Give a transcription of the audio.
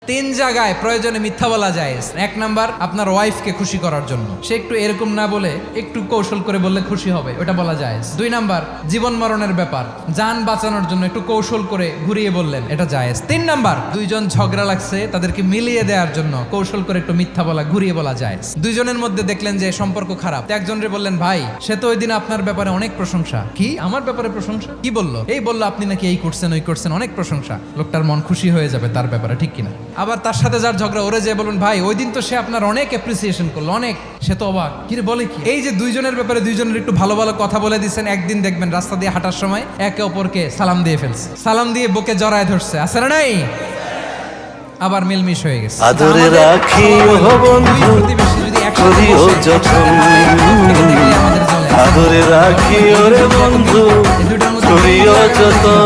তিন জায়গায় প্রয়োজনে মিথ্যা বলা যায়। এক নাম্বার, আপনার ওয়াইফকে খুশি করার জন্য, সে একটু এরকম না বলে একটু কৌশল করে বললে খুশি হবে, ওটা বলা যায়। দুই নাম্বার, জীবন মরণের ব্যাপার, জান বাঁচানোর জন্য একটু কৌশল করে ঘুরিয়ে বললেন, এটা জায়েজ। তিন নাম্বার, দুইজন ঝগড়া লাগছে, তাদেরকে মিলিয়ে দেওয়ার জন্য কৌশল করে একটু মিথ্যা বলা, ঘুরিয়ে বলা যায়। দুইজনের মধ্যে দেখলেন যে সম্পর্ক খারাপ, একজনরে বললেন, ভাই সে তো ওই দিন আপনার ব্যাপারে অনেক প্রশংসা। কি আমার ব্যাপারে প্রশংসা? কি বললো? এই বললো আপনি নাকি এই করছেন ওই করছেন, অনেক প্রশংসা। লোকটার মন খুশি হয়ে যাবে তার ব্যাপারে, ঠিক কিনা? আবার তার সাথে যার ঝগড়া, ওরে যে বলুন, ভাই ওই দিন তো সে আপনার অনেক অ্যাপ্রিসিয়েশন করলো, অনেক, সে তো অবাক, কি রে বলে কি? এই যে দুইজনের ব্যাপারে দুইজনের একটু ভালো ভালো কথা বলে দিচ্ছেন, একদিন দেখবেন রাস্তা দিয়ে হাঁটার সময় একে অপরকে সালাম দিয়ে ফেলছে, সালাম দিয়ে বুকে জড়ায় ধরছে, আছে না নাই? আবার মিলমিশ হয়ে গেছে। আদরে রাখি ও বন্ধু, প্রতিবেশী যদি করিও যতন। আদরে রাখি ওরে বন্ধু, করিও যতন।